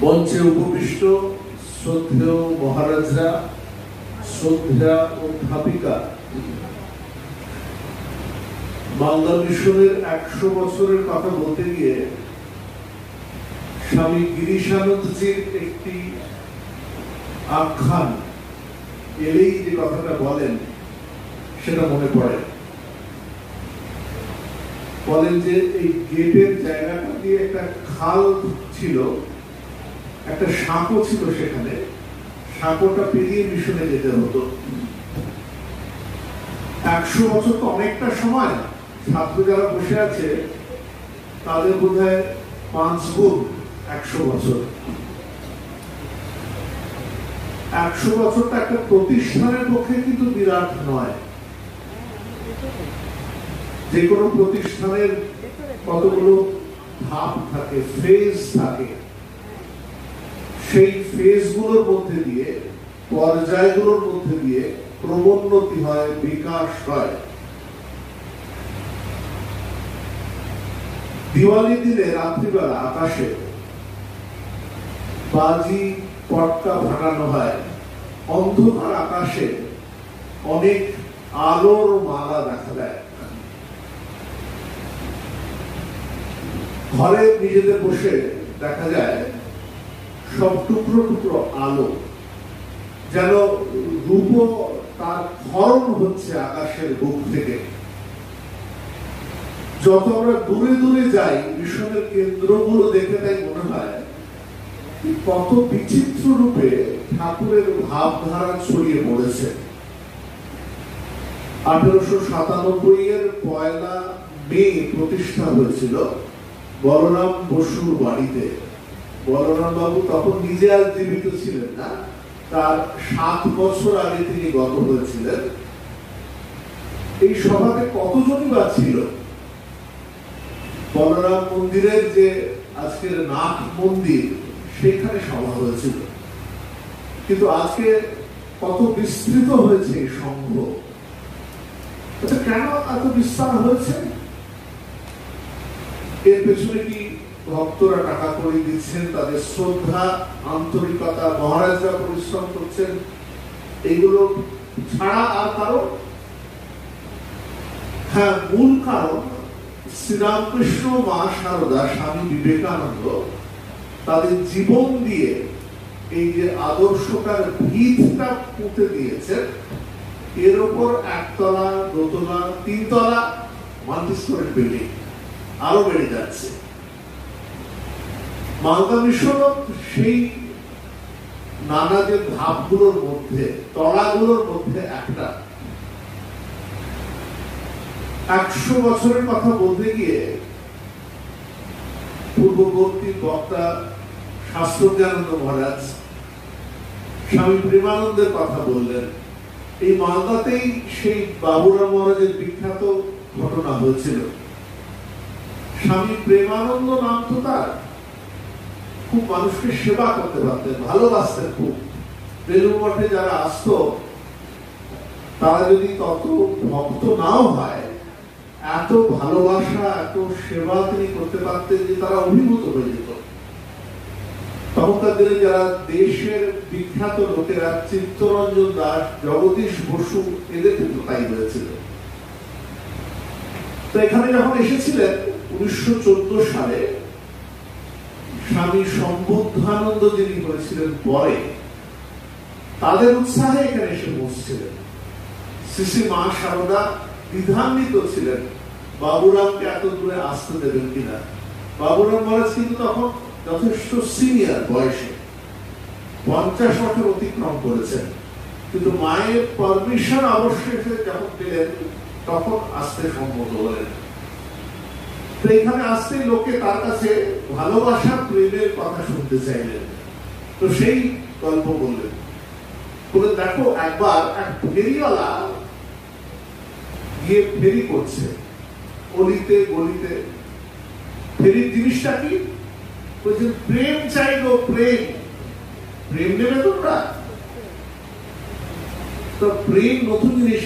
মঞ্চে উপবিষ্ট শ্রদ্ধেয় মহারাজরা, শ্রদ্ধা অধ্যাপিকা, মালদা মিশনের 100 বছরের কথা বলতে গিয়ে স্বামী গিরিশানন্দজির একটি আখ্যান এলেই যে কথাটা বলেন সেটা মনে পড়ে। বলেন যে এই গেটের জায়গাটা দিয়ে একটা খাল ছিল, একটা সাঁকো ছিল, সেখানে সাঁকোটা পেরিয়ে মিশনে যেতে হতো। 100 বছর তো অনেকটা সময়। ছাত্র যারা বসে আছে তাদের বোধহয় 5 গুণ 100 বছর। 100 বছরটা একটা প্রতিষ্ঠানের পক্ষে কিন্তু বিরাট নয়। যে কোনো প্রতিষ্ঠানের কতগুলো ধাপ থাকে, ফেজ থাকে, সেই ফেজগুলোর মধ্যে দিয়ে, পর্যায়গুলোর মধ্যে দিয়ে ক্রমোন্নতি হয়, বিকাশ হয়। দিওয়ালির দিনে রাত্রিবেলা আকাশে বাজি পটকা ফাটানো হয়, অন্ধকার আকাশে অনেক আলোর মালা দেখা দেয়। ঘরে নিজেদের বসে দেখা যায় সব টুকরো টুকরো আলো, যেন রূপ তার ক্ষরণ হচ্ছে আকাশের বুক থেকে। যত আমরা দূরে দূরে যাই মিশনের কেন্দ্রগুলো দেখে, তাই মনে হয় কত বিচিত্র রূপে ঠাকুরের ভাবধারা ছড়িয়ে পড়েছে। 1897 এর 1 মে প্রতিষ্ঠা হয়েছিল বলরাম বসুর বাড়িতে। বলরাম বাবু তখন নিজে আর জীবিত ছিলেন না, তার 7 বছর আগে তিনি গত হয়েছিলেন। এই সভাতে কতজনই বা ছিল? বলরাম মন্দিরের যে আজকের নাথ মন্দির, সেখানে সভা হয়েছিল। কিন্তু আজকে কত বিস্তৃত হয়েছে এই সংঘ। এটা কেন এত বিস্তার হয়েছে? এর পেছনে কি ভক্তরা টাকা করে দিচ্ছেন, তাদের শ্রদ্ধা, আন্তরিকতা, মহারাজরা পরিশ্রম করছেন, এইগুলো ছাড়া আর কারণ? হ্যাঁ, মূল কারণ শ্রীরামকৃষ্ণ, মা শারদা, স্বামী বিবেকানন্দ তাদের জীবন দিয়ে এই যে আদর্শটার ভিতটা পুঁতে দিয়েছেন, এর উপর 1 তলা, 2 তলা, 3 তলা মাল্টিস্টোরেড বিল্ডিং আরো বেড়ে যাচ্ছে। মালদা মিশন সেই নানা যে ধাপগুলোর মধ্যে, তলাগুলোর মধ্যে একটা। 100 বছরের কথা বলতে গিয়ে পূর্ববর্তী বক্তা শাস্ত্রজ্ঞানন্দ মহারাজ স্বামী প্রেমানন্দের কথা বললেন। এই মালদাতেই সেই বাবুরাম মহারাজের বিখ্যাত ঘটনা হয়েছিল। স্বামী প্রেমানন্দ নাম তো তার, খুব মানুষকে সেবা করতে পারতেন, ভালোবাসতেন খুব। বেলুড় মঠে যারা আসতো তারা যদি তত ভক্ত নাও হয়, এত ভালোবাসা, এত সেবা তিনি করতে পারতেন যে তারা অভিভূত হয়ে যেত। তখনকার দিনে যারা দেশের বিখ্যাত লোকেরা, চিত্তরঞ্জন দাস, জগদীশ বসু, এদের কিন্তু তাই হয়েছিল। তো এখানে যখন এসেছিলেন 1914 সালে, স্বামী সম্বুদ্ধানন্দ যিনি হয়েছিলেন পরে, তাদের উৎসাহে এখানে এসে বসছিলেন। শ্রী মা শারদা দ্বিধান্বিত ছিলেন বাবুরামকে এত দূরে আসতে দেবেন কিনা। বাবুরাম মহারাজ কিন্তু তখন যথেষ্ট সিনিয়র বয়সে, 50 বছর অতিক্রম করেছেন, কিন্তু মায়ের পারমিশন অবশেষে যখন পেলেন তখন আসতে সম্মত হলেন। তো এখানে আসতে লোকে তার কাছে ভালোবাসা, প্রেমের কথা শুনতে চাইলেন। তো সেই গল্প বললেন, বলে দেখো একবার এক ফেরিওয়ালা গিয়ে ফেরি করছে অলিতে গলিতে। ফেরির জিনিসটা কি? বলছেন প্রেম চাইলো, প্রেম। প্রেম নেবে তোমরা? তো প্রেম নতুন জিনিস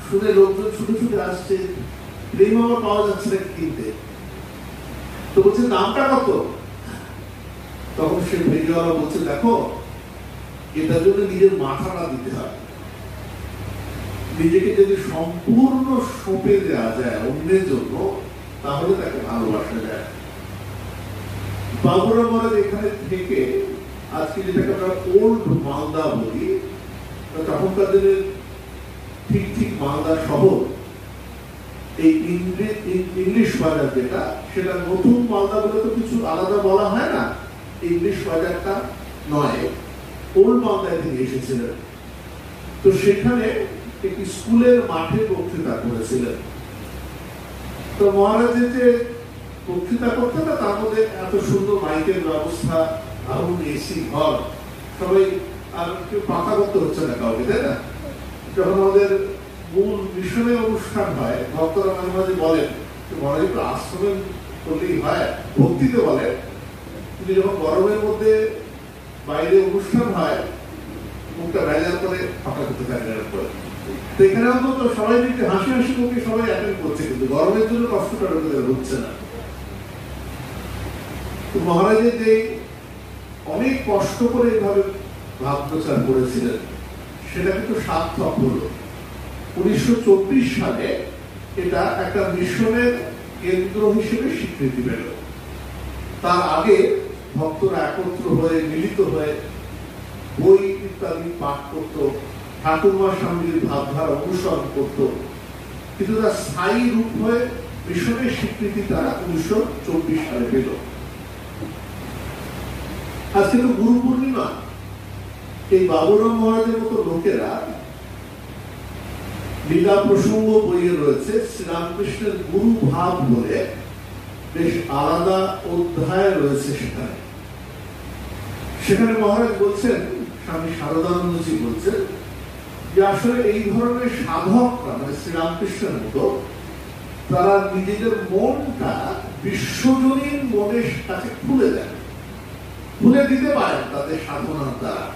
শুনে লোকজন ছুটে ছুটে আসছে, প্রেম আমার পাওয়া যাচ্ছে না কিনতে। তো বলছে দামটা কত? তখন সে ভেজওয়ালা বলছে, দেখো এটার জন্য নিজের মাথাটা দিতে হয়, নিজেকে যদি সম্পূর্ণ সঁপে দেওয়া যায় অন্যের জন্য, তাহলে তাকে ভালোবাসা যায়। বাবুরা মহারাজ এখানে থেকে আজকে যেটাকে আমরা ওল্ড মালদা বলি, তখনকার দিনে ঠিক ঠিক মালদা শহর, এই ইংলিশ বাজার যেটা, সেটা নতুন মালদা বলে তো কিছু আলাদা বলা হয় না, ইংলিশ বাজারটা নয়, ওল্ড মালদায় তিনি এসেছিলেন। তো সেখানে একটি স্কুলের মাঠে বক্তৃতা করেছিলেন। তো মহারাজের যে বক্তৃতা করতে না, তার মধ্যে এত সুন্দর মাইকের ব্যবস্থা, দারুণ এসি ঘর, সবাই আর কেউ পাকা করতে হচ্ছে না কাউকে, তাই না? যখন আমাদের মূল মিশনের অনুষ্ঠান হয়, ভক্তরা মাঝে মাঝে বলেন মহারাজ একটু আশ্রমে করলেই হয়, ভক্তিতে বলেন, কিন্তু যখন গরমের মধ্যে বাইরে অনুষ্ঠান হয়, মুখটা ভেজাল করে ফাঁকা করতে থাকে। তো এখানে অন্তত সবাই একটু হাসি হাসি মুখে সবাই অ্যাটেন্ড করছে, কিন্তু গরমের জন্য কষ্টটা হচ্ছে না। তো মহারাজের যে অনেক কষ্ট করে এইভাবে ভাব প্রচার করেছিলেন, সেটা কিন্তু সার্থক হলো। 1924 সালে এটা একটা মিশনের কেন্দ্র হিসেবে স্বীকৃতি পেল। তার আগে ভক্তরা একত্র হয়ে, মিলিত হয়ে বই ইত্যাদি পাঠ করত, ঠাকুরমা স্বামীর ভাবধারা অনুসরণ করত, কিন্তু তার স্থায়ী রূপ হয়ে মিশনের স্বীকৃতি তারা 1924 সালে পেল। আজকে তো গুরু পূর্ণিমা, এই বাবুরাম মহারাজের মতো লোকেরা লীলা প্রসঙ্গ বইয়ে রয়েছে শ্রীরামকৃষ্ণের গুরু ভাব বলে বেশ আলাদা অধ্যায় রয়েছে। সেখানে মহারাজ বলছেন, স্বামী শারদানন্দজি বলছেন যে আসলে এই ধরনের সাধকরা, মানে শ্রীরামকৃষ্ণের মতো, তারা নিজেদের মনটা বিশ্বজনীন মনের কাছে খুলে দেয়, খুলে দিতে পারেন তাদের সাধনার দ্বারা।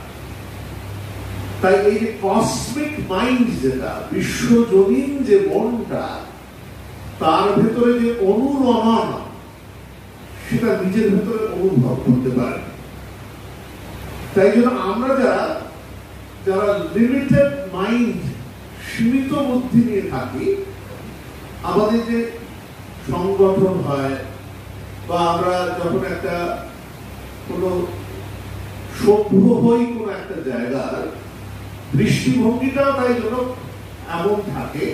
তাই এই যে কসমিক মাইন্ড, যেটা বিশ্বজনীন যে মনটা, তার ভেতরে যে অনুরণন, সেটা নিজের ভেতরে অনুভব করতে পারে। তাই জন্য আমরা যারা লিমিটেড মাইন্ড, সীমিত বুদ্ধি নিয়ে থাকি, আমাদের যে সংগঠন হয় বা আমরা যখন একটা কোনো সভ্য হই কোন একটা জায়গার, দৃষ্টিভঙ্গিটাও তাই জন্য এমন থাকে,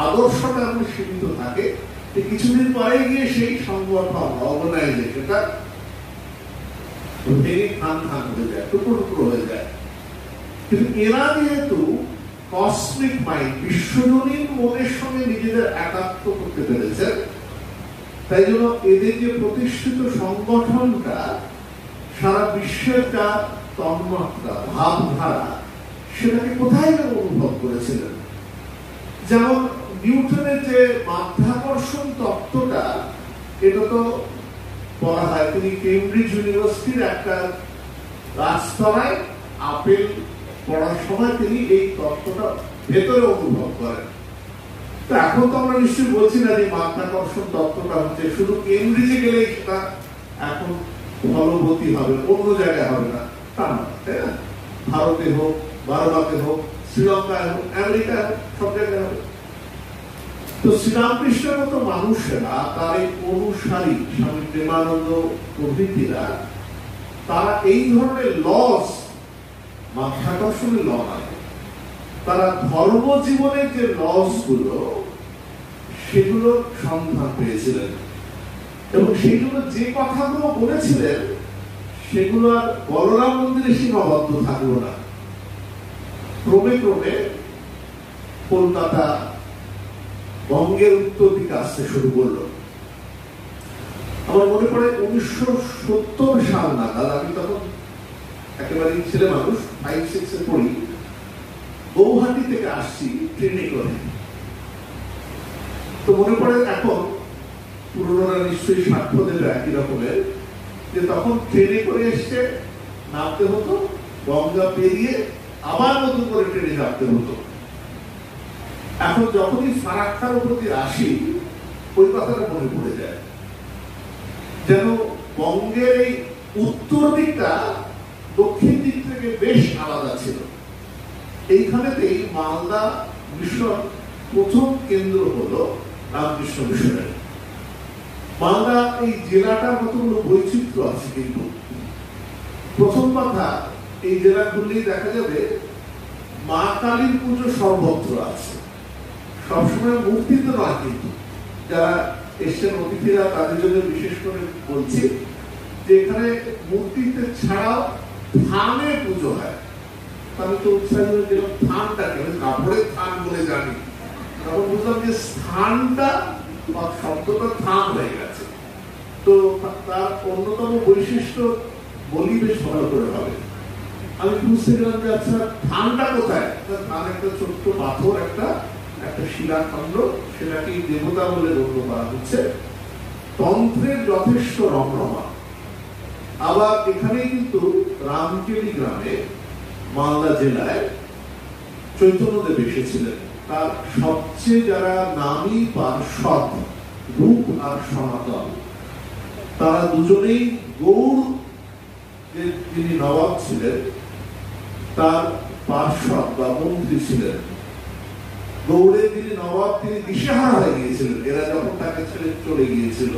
আদর্শটা এমন সীমিত থাকে যে কিছুদিন পরে গিয়ে সেই সংগঠন, অর্গানাইজেশনটা ভেঙে খান খান হয়ে যায়, টুকরো টুকরো হয়ে যায়। কিন্তু এরা যেহেতু কসমিক মাইন্ড, বিশ্বজনীন মনের সঙ্গে নিজেদের একাত্ম করতে পেরেছেন, তাই জন্য এদের যে প্রতিষ্ঠিত সংগঠনটা সারা বিশ্বের যা তন্মাত্রা, ভাবধারা, সেটাকে কোথায় অনুভব করেছিলেন। যেমন নিউটনের যে মাধ্যাকর্ষণ তত্ত্বটা, এটা তো বলা হয় তিনি কেমব্রিজ ইউনিভার্সিটির একটা গাছতলায় আপেল পড়ার সময় তিনি এই তত্ত্বটা ভেতরে অনুভব করেন। তো এখন তো আমরা নিশ্চয়ই বলছি না যে মাধ্যাকর্ষণ তত্ত্বটা হচ্ছে শুধু কেমব্রিজে গেলেই সেটা এখন ফলবতী হবে, অন্য জায়গায় হবে না, তা না, তাই না? ভারতে হোক, বারবাতে হোক, শ্রীলঙ্কায় হোক, আমেরিকায় হোক, সব জায়গায় হবে। তো শ্রীরামকৃষ্ণের মতো মানুষেরা, তার এই অনুসারী স্বামী প্রেমানন্দ প্রভৃতিরা, তারা এই ধরনের লস, মাধ্যাকর্ষণের ল নয়, তারা ধর্মজীবনের যে লস গুলো, সেগুলো সন্ধান পেয়েছিলেন এবং সেইগুলো যে কথাগুলো বলেছিলেন, সেগুলো আর বলরাম মন্দিরে সীমাবদ্ধ থাকলো না। ক্রমে ক্রমে কলকাতা, বঙ্গের উত্তর দিকে আসতে শুরু করলো। আমার মনে পড়ে 1970 সাল নাগাদ, আমি তখন একেবারে ছেলে মানুষ, 5-6 পড়ি, গৌহাটি থেকে আসছি ট্রেনে করে। তো মনে পড়ে, এখন পুরোনোরা নিশ্চয়ই সাক্ষ্য দেবে একই রকমের, যে তখন ট্রেনে করে এসছে, নামতে হতো, গঙ্গা পেরিয়ে আবার নতুন করে ট্রেনে নামতে হতো। এখন যখনই ফারাক্কার উপর দিয়ে আসি, ওই কথাটা মনে পড়ে যায়, যেন বঙ্গের এই উত্তর দিকটা দক্ষিণ দিক থেকে বেশ আলাদা ছিল। এইখানেতেই মালদা মিশন প্রথম কেন্দ্র হলো রামকৃষ্ণ মিশনের। মালদা এই জেলাটার কতগুলো বৈচিত্র্য আছে। কিন্তু প্রথম কথা, এই জেলাগুলি দেখা যাবে মা কালীর পুজো সর্বত্র আছে, সবসময় মূর্তিতে নয়। কিন্তু যারা এসছেন অতিথিরা তাদের জন্য বিশেষ করে বলছি যে এখানে মূর্তিতে ছাড়াও থানে পুজো হয়। আমি তো উৎসাহিত যেরকম থানটাকে কাপড়ের থান বলে জানি, তখন বুঝলাম যে স্থানটা বা শব্দটা থান হয়ে গেছে। তো তার অন্যতম বৈশিষ্ট্য বলি বেশ ভালো করে হবে। আমি বুঝতে গেলাম যে আচ্ছা থানটা কোথায়? থান একটা ছোট্ট পাথর, একটা শিলাখণ্ড, সেটাকে দেবতা বলে গণ্য করা হচ্ছে। তন্ত্রের যথেষ্ট রমরমা। আবার এখানে কিন্তু রামকেলি গ্রামে মালদা জেলায় চৈতন্যদেব এসেছিলেন। তার সবচেয়ে যারা নামী পার্ষদ রূপ আর সনাতন, তারা দুজনেই গৌড় যে যিনি নবাব ছিলেন তার পার্ষদ বা মন্ত্রী ছিলেন। গৌড়ে যিনি নবাব তিনি দিশেহারা হয়ে গিয়েছিলেন এরা যখন তাকে ছেড়ে চলে গিয়েছিল।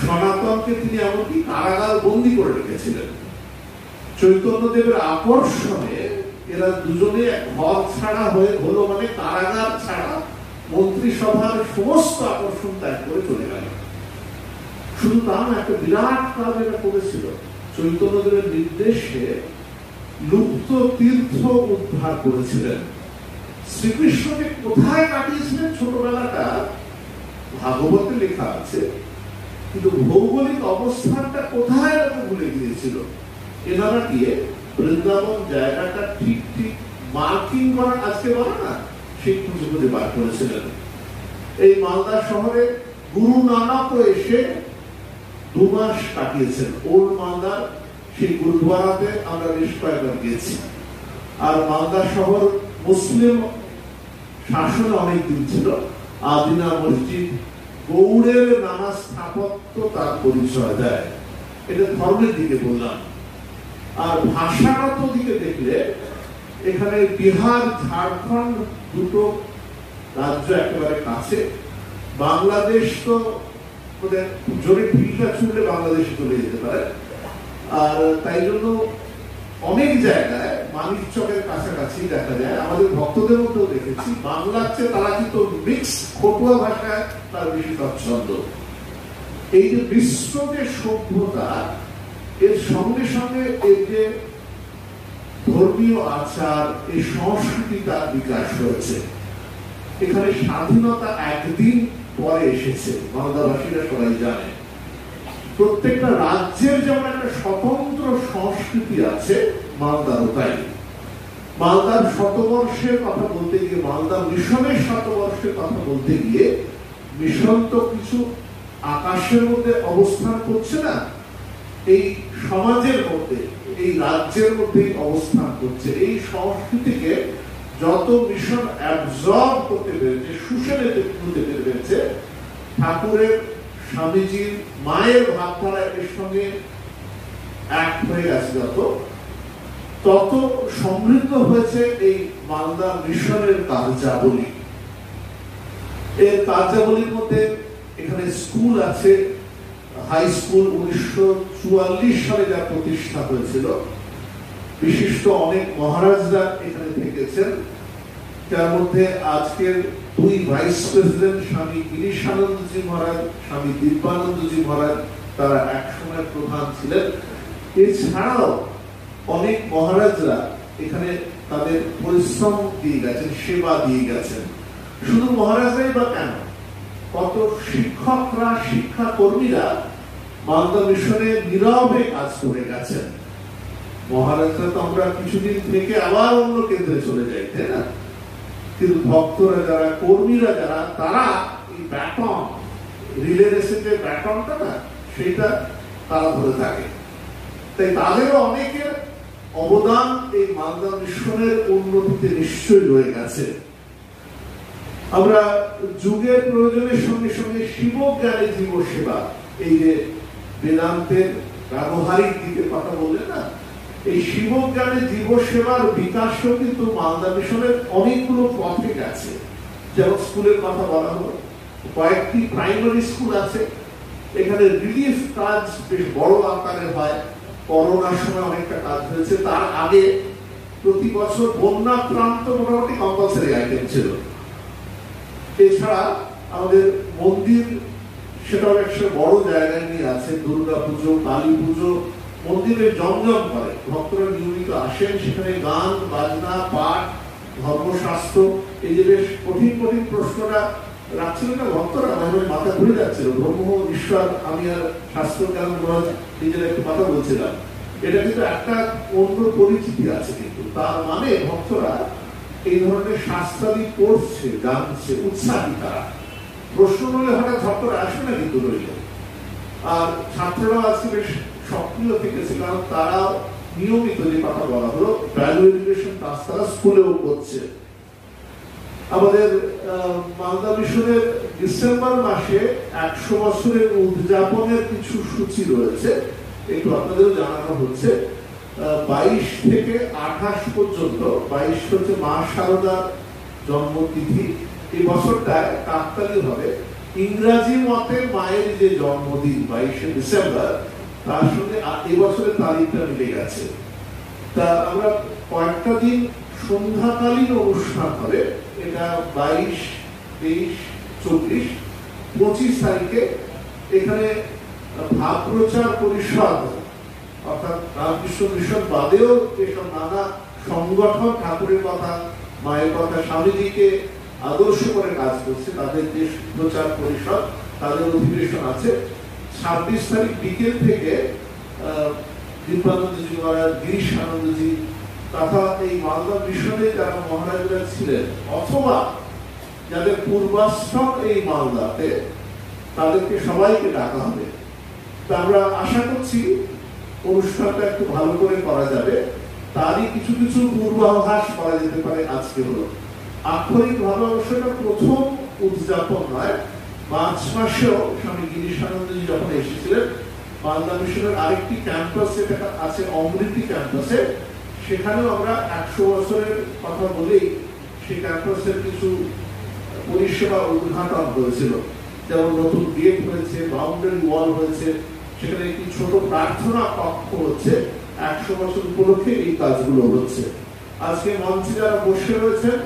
সনাতনকে তিনি এমনকি কারাগার বন্দী করে রেখেছিলেন। চৈতন্যদেবের আকর্ষণে এরা দুজনে ঘর ছাড়া হয়ে হলো, মানে কারাগার ছাড়া মন্ত্রিসভার সমস্ত আকর্ষণ ত্যাগ করে চলে গেল। শুধু তা না, একটা বিরাট কাজ এটা করেছিল। চৈতন্যদেবের নির্দেশে লুপ্ত তীর্থ উদ্ধার করেছিলেন। শ্রীকৃষ্ণকে কোথায় কাটিয়েছিলেন ছোটবেলাটা ভাগবতে লেখা আছে, কিন্তু ভৌগোলিক অবস্থানটা কোথায় ভুলে গিয়েছিল। এনারা গিয়ে বৃন্দাবন জায়গাটা ঠিক ঠিক মার্কিং করা, আজকে বলে না, সেই খুঁজে খুঁজে বার করেছিলেন। এই মালদা শহরে গুরু নানকও এসে 2 মাস কাটিয়েছেন। ওল্ড মালদার সেই গুরুদ্বারাতে আমরা বেশ কয়েকবার গিয়েছি। আর মালদা শহর মুসলিম শাসনে অনেক দিন ছিল। আদিনা মসজিদ, গৌড়ের নানা স্থাপত্য তার পরিচয় দেয়। এটা ধর্মের দিকে বললাম। আর ভাষাগত দিকে দেখলে এখানে বিহার, ঝাড়খণ্ড দুটো রাজ্য একেবারে কাছে। বাংলাদেশ তো জোরে ঢিলটা ছুঁড়লে বাংলাদেশে চলে যেতে পারে। আর তাই জন্য অনেক জায়গায় মানিকচকের কাছাকাছি দেখা যায়। আমাদের ভক্তদের মধ্যেও দেখেছি বাংলার চেয়ে তারা কিন্তু মিক্স খটুয়া ভাষায় তার বেশি স্বচ্ছন্দ। এই যে মিশ্র যে সভ্যতা, এর সঙ্গে সঙ্গে এর যে ধর্মীয় আচার, এই সংস্কৃতি তার বিকাশ হয়েছে। এখানে স্বাধীনতা একদিন পরে এসেছে, মালদাবাসীরা সবাই জানে। প্রত্যেকটা রাজ্যের যেমন একটা স্বতন্ত্র সংস্কৃতি আছে, মালদারও তাই। মালদার শতবর্ষের কথা বলতে গিয়ে, মালদা মিশনের শতবর্ষের কথা বলতে গিয়ে, মিশন তো কিছু আকাশের মধ্যে অবস্থান করছে না, এই সমাজের মধ্যে, এই রাজ্যের মধ্যেই অবস্থান করছে। এই সংস্কৃতিকে যত মিশন অ্যাবজর্ব করতে পেরেছে, শুষে নিতে পেরেছে, ঠাকুরের, স্বামীজির, মায়ের ভাবধারা এর সঙ্গে এক হয়ে গেছে, তত সমৃদ্ধ হয়েছে এই মালদা মিশনের কার্যাবলী। এর কার্যাবলীর মধ্যে এখানে স্কুল আছে, হাই স্কুল 1944 সালে যা প্রতিষ্ঠা হয়েছিল। বিশিষ্ট অনেক মহারাজরা এখানে থেকেছেন, যার মধ্যে আজকের 2 ভাইস প্রেসিডেন্ট, স্বামী গিরিশানন্দজি মহারাজ, স্বামী দিব্যানন্দজি মহারাজ, তারা একসময় প্রধান ছিলেন। এছাড়াও অনেক মহারাজরা এখানে তাদের পরিশ্রম দিয়ে গেছেন, সেবা দিয়ে গেছেন। শুধু মহারাজরাই বা কেন, কত শিক্ষকরা, শিক্ষা কর্মীরা মালদা মিশনে নীরবে কাজ করে গেছেন। মহারাজরা তো আমরা কিছুদিন থেকে আবার অন্য কেন্দ্রে চলে যাই, তাই না? কিন্তু ভক্তরা যারা, কর্মীরা যারা, তারা এই ব্যাটন, রিলে রেসের যে ব্যাটনটা না, সেটা তারা ধরে থাকে। তাই তাদেরও অনেকের অবদান এই মালদা মিশনের উন্নতিতে নিশ্চয়ই রয়ে গেছে। আমরা যুগের প্রয়োজনের সঙ্গে সঙ্গে শিবজ্ঞানে জীব সেবা, এই যে বেদান্তের ব্যবহারিক দিকে কথা বললেন না, এই শিবজ্ঞানে জীব সেবার বিকাশও কিন্তু মালদা মিশনের অনেকগুলো পথে গেছে। যেমন স্কুলের কথা বলা হলো, কয়েকটি প্রাইমারি স্কুল আছে, এখানে রিলিফ কাজ বেশ বড় আকারে হয়। করোনার সময় অনেকটা কাজ হয়েছে, তার আগে প্রতি বছর বন্যা প্রান্ত মোটামুটি কম্পালসারি আইটেম ছিল। এছাড়া আমাদের মন্দির, সেটাও একটা বড় জায়গায় নিয়ে আছে, দুর্গা পুজো, কালী পুজো, মন্দিরে জমজম করে, ভক্তরা নিয়মিত আসেন, সেখানে গান বাজনা, পাঠ, ধর্মশাস্ত্র, এই যে বেশ কঠিন কঠিন প্রশ্নটা রাখছিল না ভক্তরা, মাথা ঘুরে যাচ্ছিল। ধর্ম, ঈশ্বর, আমি আর শাস্ত্র জ্ঞান নিজেরা একটু কথা বলছিলাম, এটা কিন্তু একটা অন্য পরিচিতি আছে। কিন্তু তার মানে ভক্তরা এই ধরনের শাস্ত্রাদি পড়ছে, জানছে, উৎসাহী তারা। প্রশ্ন বলে হঠাৎ ভক্তরা আসবে না কিন্তু রইল। আর ছাত্ররাও আজকে বেশ সক্রিয় থেকেছে, কারণ তারা নিয়মিত যে কথা বলা হলো ভ্যালু এডুকেশন ক্লাস তারা স্কুলেও করছে। আমাদের মালদা মিশনের ডিসেম্বর মাসে 100 বছরের উদযাপনের কিছু সূচি রয়েছে, একটু আপনাদেরও জানানো হচ্ছে। 22 থেকে 28 পর্যন্ত, 22 হচ্ছে মা শারদার জন্মতিথি, এই বছরটায় কাকতালীয় হবে। ইংরাজি মতে মায়ের যে জন্মদিন 22শে ডিসেম্বর, তার সঙ্গে এই বছরের তারিখটা মিলে গেছে। তা আমরা কয়েকটা দিন সন্ধ্যাকালীন অনুষ্ঠান হবে, এটা 22, 23, 24, 25 তারিখে এখানে ভাব প্রচার পরিষদ, অর্থাৎ রামকৃষ্ণ মিশন বাদেও যেসব নানা সংগঠন ঠাকুরের কথা, মায়ের কথা, স্বামীজিকে আদর্শ করে কাজ করছে, তাদের যে প্রচার পরিষদ, তাদের অধিবেশন আছে। 26 তারিখ বিকেল থেকে দীপানন্দজি মহারাজ, গিরিশ আনন্দজি তথা এই মালদা মিশনে যারা মহারাজরা ছিলেন অথবা যাদের পূর্বাশ্রম এই মালদাতে, তাদেরকে সবাইকে ডাকা হবে। তা আমরা আশা করছি অনুষ্ঠানটা একটু ভালো করে করা যাবে, তারই কিছু কিছু পূর্বাভাস করা যেতে পারে। আজকে হলো আক্ষরিক ভাবে অবশ্যটা প্রথম উদযাপন নয়, মার্চ মাসেও স্বামী গিরিশানন্দজি যখন এসেছিলেন মালদা মিশনের আরেকটি ক্যাম্পাস যেটা আছে অমৃতি ক্যাম্পাসে, সেখানেও আমরা 100 বছরের কথা বলেই সেই ক্যাম্পাসের কিছু পরিষেবা উদ্ঘাটন হয়েছিল। যেমন নতুন গেট হয়েছে, বাউন্ডারি ওয়াল হয়েছে, সেখানে একটি ছোট প্রার্থনা কক্ষ হচ্ছে। 100 বছর উপলক্ষে এই কাজগুলো হচ্ছে। আজকে মঞ্চে যারা বসে রয়েছেন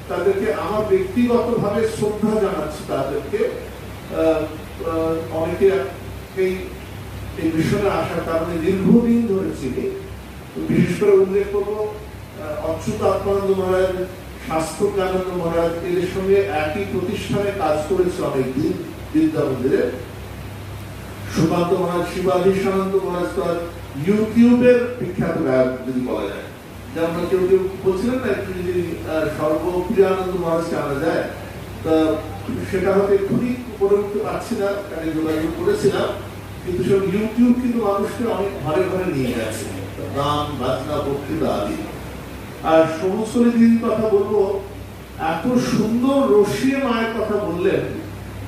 তাদেরকে আমার ব্যক্তিগতভাবে শ্রদ্ধা জানাচ্ছি। তাদেরকে অনেকে এই মিশনে আসার কারণে দীর্ঘদিন ধরে চিনি। বিশেষ করে উল্লেখ করবো অচ্যুত আত্মানন্দ মহারাজ, শাস্ত্র জ্ঞানানন্দ মহারাজ, এদের সঙ্গে একই প্রতিষ্ঠানে কাজ করেছে অনেকদিন বিদ্যা মন্দিরে। সুকান্ত মহারাজ, শিবাধীশানন্দ মহারাজ তো ইউটিউবের বিখ্যাত গায়ক যদি বলা যায়। যেমন কেউ কেউ বলছিলেন না একটু যদি সর্বপ্রিয়ানন্দ মহারাজকে আনা যায়, তা সেটা হয়তো এক্ষুনি করে উঠতে পারছি না, কারণ যোগাযোগ করেছিলাম, কিন্তু সব ইউটিউব কিন্তু মানুষকে অনেক ঘরে ঘরে নিয়ে গেছে, গান বাজনা বক্তৃতা আদি। আর সমস্তলি দিদির কথা বলবো, এত সুন্দর রসিয়ে মায়ের কথা বললেন,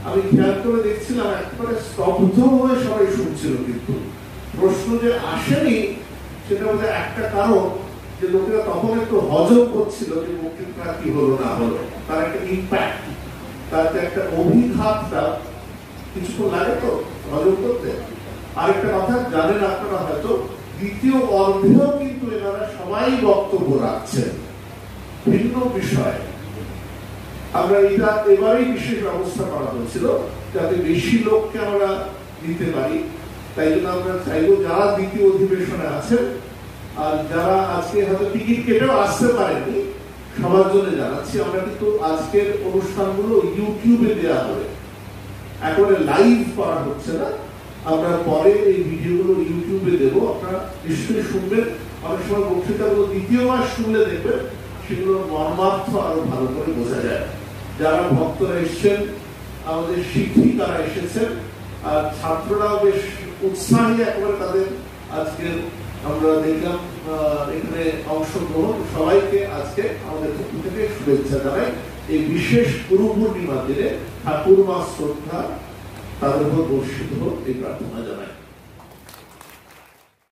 আমি খেয়াল করে দেখছিলাম একবারে স্তব্ধ হয়ে সবাই শুনছিল। কিন্তু প্রশ্ন যে আসেনি সেটা বোধহয় একটা কারণ, যে লোকেরা তখন একটু হজম করছিল যে বক্তৃতা কি হলো না হলো, তার একটা ইম্প্যাক্ট, তার একটা অভিঘাতটা কিছুক্ষণ লাগে তো হজম করতে। আরেকটা কথা জানেন আপনারা হয়তো, দ্বিতীয় অর্ধেও কিন্তু এনারা সবাই বক্তব্য রাখছেন ভিন্ন বিষয়। আমরা এটা এবারেই বিশেষ ব্যবস্থা করা হয়েছিল যাতে বেশি লোককে আমরা দিতে পারি। তাই জন্য আমরা চাইবো যারা দ্বিতীয় অধিবেশনে আছেন আর যারা আজকে হয়তো টিকিট কেটেও আসতে পারেনি, সবার জন্য জানাচ্ছি, আমরা কিন্তু আজকের অনুষ্ঠানগুলো ইউটিউবে দেওয়া হবে, একেবারে লাইভ করা হচ্ছে না। আমরা পরে এই ভিডিওগুলো ইউটিউবে দেবো, আপনারা নিশ্চয়ই শুনবেন। অনেক সময় বক্তৃতাগুলো দ্বিতীয়বার শুনলে দেখবেন সেগুলোর মর্মার্থ আরো ভালো করে বোঝা যায়। যারা ভক্তরা এসছেন, আমাদের শিক্ষিকারা এসেছেন, আর ছাত্ররাও বেশ উৎসাহী একেবারে তাদের আজকে আমরা দেখলাম এখানে অংশগ্রহণ। সবাইকে আজকে আমাদের পক্ষ থেকে শুভেচ্ছা জানাই। এই বিশেষ গুরু পূর্ণিমার দিনে ঠাকুর মা শ্রদ্ধা তাদের উপর বর্ষিত হোক এই প্রার্থনা জানাই।